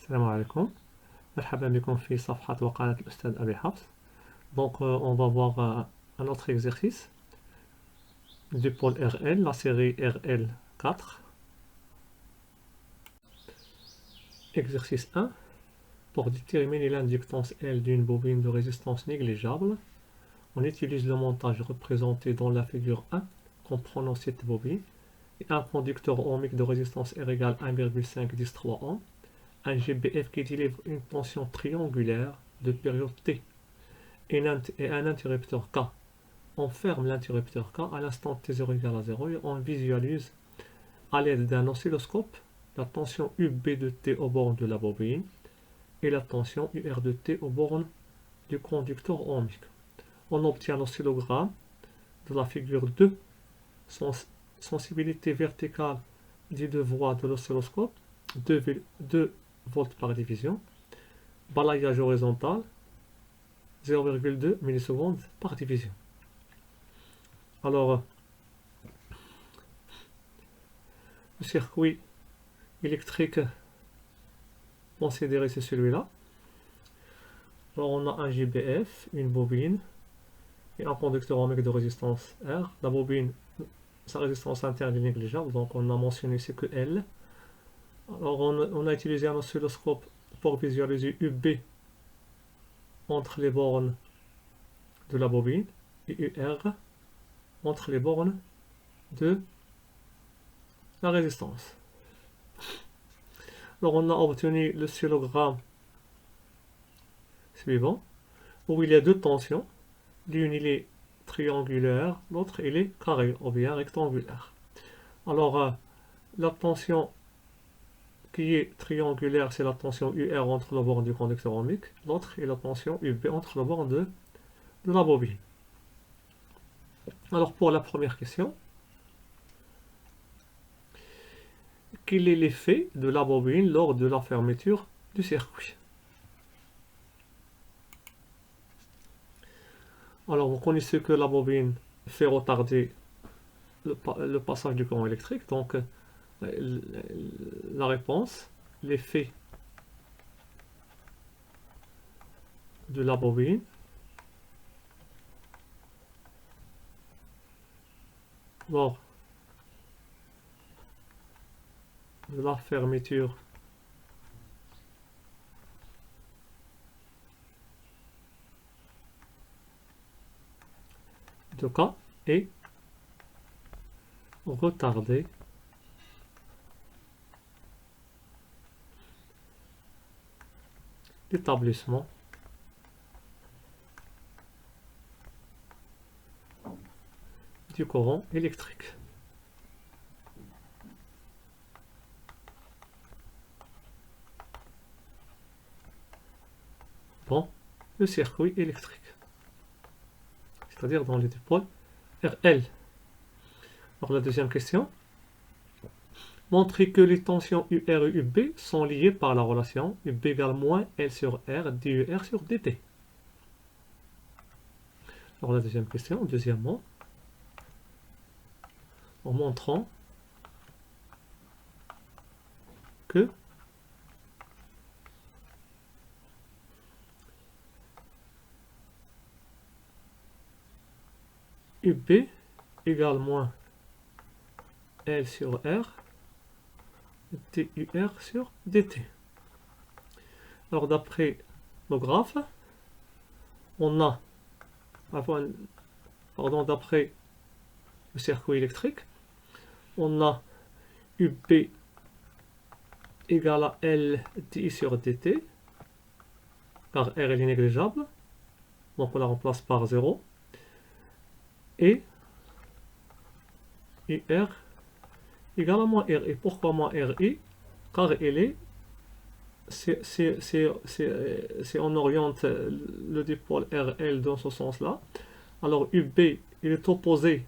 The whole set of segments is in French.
السلام عليكم. مرحبا بكم في صفحة وقناة الأستاذ أبي حفص. Donc on va voir un autre exercice du pôle RL, la série RL4. Exercice 1. Pour déterminer l'inductance L d'une bobine de résistance négligeable, on utilise le montage représenté dans la figure 1 comprenant cette bobine et un conducteur ohmique de résistance R égale 1,5 ohm, un GBF qui délivre une tension triangulaire de période T et un interrupteur K. On ferme l'interrupteur K à l'instant T0 égale à 0 et on visualise à l'aide d'un oscilloscope la tension UB de T aux bornes de la bobine et la tension UR de T aux bornes du conducteur ohmique. On obtient l'oscillogramme de la figure 2, sensibilité verticale des deux voies de l'oscilloscope, 2 volts par division, balayage horizontal, 0,2 millisecondes par division. Alors, le circuit électrique considéré, c'est celui-là. Alors, on a un GBF, une bobine et un conducteur ohmique de résistance R. La bobine, sa résistance interne est négligeable, donc on a mentionné c'est que L. Alors, on a utilisé un oscilloscope pour visualiser UB entre les bornes de la bobine et UR entre les bornes de la résistance. Alors on a obtenu le oscillogramme suivant où il y a deux tensions. L'une il est triangulaire, l'autre il est carré ou bien rectangulaire. Alors la tension qui est triangulaire, c'est la tension UR entre les bornes du conducteur ohmique, l'autre est la tension UB entre les bornes de la bobine. Alors pour la première question, quel est l'effet de la bobine lors de la fermeture du circuit? Alors vous connaissez que la bobine fait retarder le passage du courant électrique, donc la réponse, l'effet de la bobine lors de la fermeture de K est retarder l'établissement du courant électrique. Dans le circuit électrique, c'est-à-dire dans les dipôles RL. Alors la deuxième question, montrer que les tensions UR et UB sont liées par la relation UB égale moins L sur R DUR sur DT. Alors la deuxième question, deuxièmement, en montrant que UB égale moins L sur R DUR sur DT. Alors d'après le graphe, on a, d'après le circuit électrique, on a UB égale à L DI sur DT, car R est négligeable, donc on la remplace par 0, et UR égale à moins RI. Pourquoi moins RI? Car elle est, si on oriente le dipôle RL dans ce sens-là, alors UB il est opposé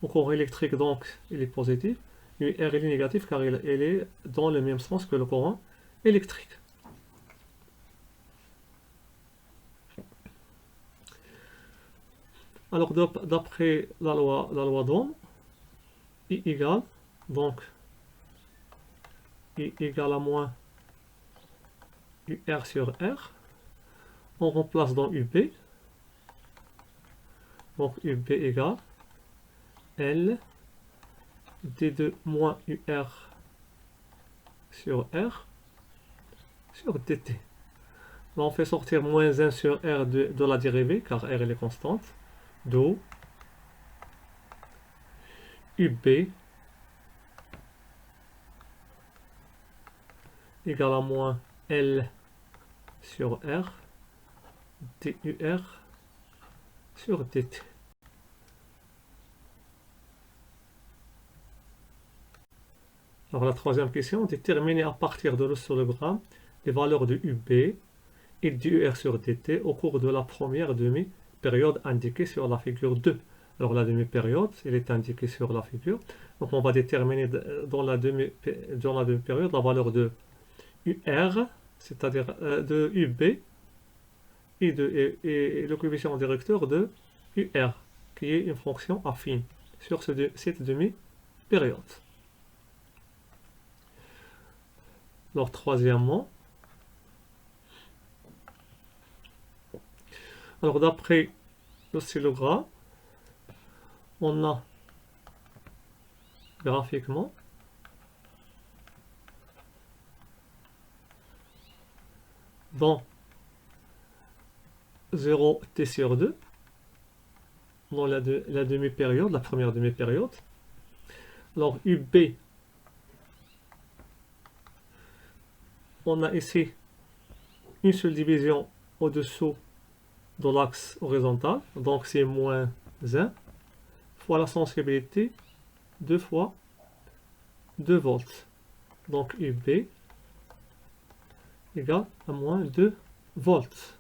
au courant électrique, donc il est positif, et R il est négatif car il est dans le même sens que le courant électrique. Alors d'après la loi d'Ohm, I égale, donc I égale à moins UR sur R. On remplace dans UB. Donc UB égale L D2 moins UR sur R sur dt. Là, on fait sortir moins 1 sur R de la dérivée, car R elle est constante. d'où UB égale à moins L sur R DUR sur dt. Alors la troisième question, déterminer à partir de l'oscillogramme les valeurs de UB et d'UR sur dt au cours de la première demi-période indiquée sur la figure 2. Alors la demi-période, elle est indiquée sur la figure. Donc on va déterminer dans la demi-période la valeur de UR, c'est-à-dire de UB et le coefficient directeur de UR, qui est une fonction affine sur cette demi-période. Alors troisièmement, alors d'après l'oscillogramme, on a graphiquement dans 0t sur 2, dans la demi-période, la première demi-période. Alors UB, on a ici une seule division au-dessous de l'axe horizontal, donc c'est moins 1 fois la sensibilité 2 fois 2 volts. Donc UB égale à moins 2 volts.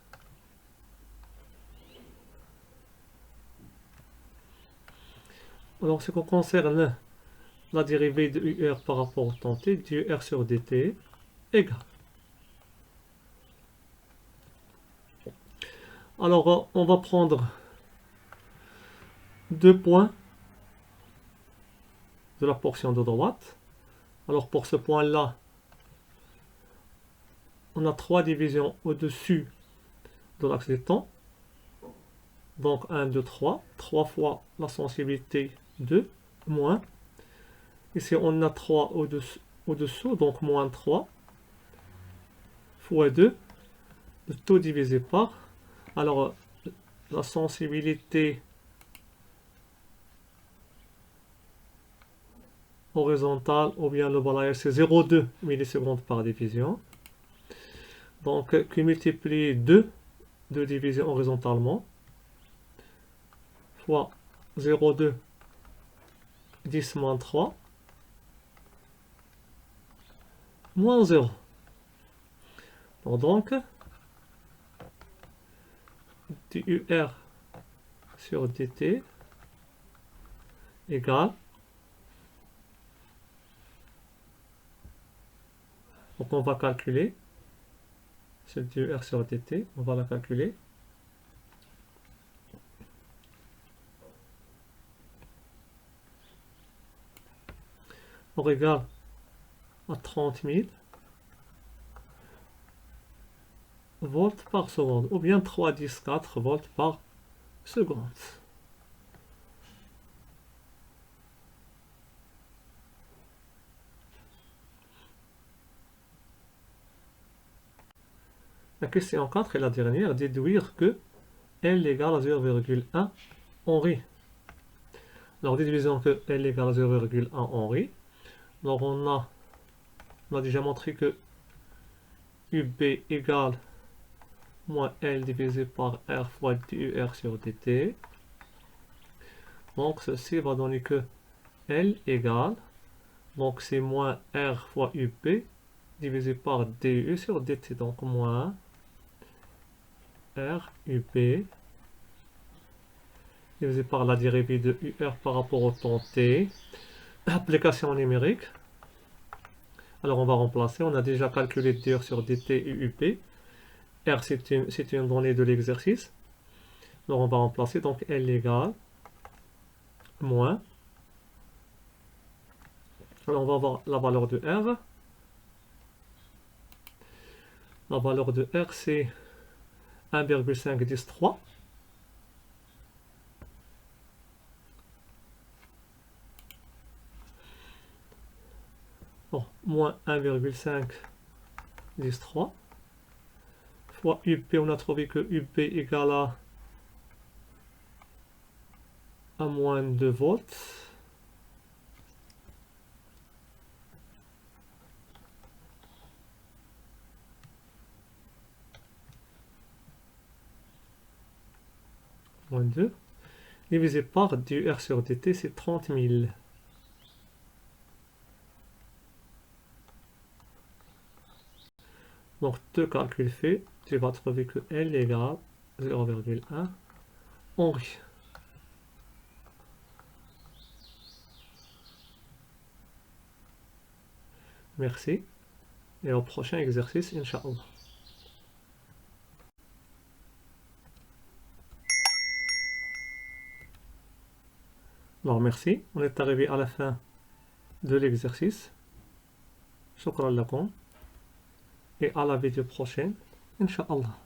Alors, ce qui concerne la dérivée de UR par rapport au temps t, d'UR sur dt égale. Alors, on va prendre 2 points de la portion de droite. Alors, pour ce point-là, on a 3 divisions au-dessus de l'axe des temps. Donc 1, 2, 3. 3 fois la sensibilité 2, moins. Ici, on a 3 au-dessous, donc moins 3 fois 2. Le tout divisé par. Alors, la sensibilité horizontale ou bien le balayage, c'est 0,2 millisecondes par division. Donc, qui multiplie 2 divisions horizontalement fois 0,2 10 moins 3 moins 0. Donc, DUR sur dt égale, donc on va calculer cette DUR sur dt, on va la calculer. On égale à 30 000 volts par seconde, ou bien 3,14 volts par seconde. La question 4 est la dernière, déduire que L égale à 0,1 Henri. Alors déduisons que L égale à 0,1 Henri. Alors on a déjà montré que UB égale moins L divisé par R fois DUR sur dt. Donc ceci va donner que L égale, donc c'est moins R fois UB divisé par DU sur dt. Donc moins R UB divisé par la dérivée de UR par rapport au temps t. Application numérique. Alors on va remplacer, on a déjà calculé DUR sur dt et UP. R c'est une donnée de l'exercice. Alors on va remplacer, donc L égale moins. Alors on va avoir la valeur de R. La valeur de R, c'est 1,5 Bon, moins 1,5 fois UP, on a trouvé que UP égale à moins 2 volts. Moins 2. Divisé par du R sur dt, c'est 30 000. Donc, deux calculs faits, tu vas trouver que L égale 0,1 Henri. Merci. Et au prochain exercice, Inch'Allah. Alors, merci. On est arrivé à la fin de l'exercice. Shukran lakum. Et à la vidéo prochaine, Inch'Allah.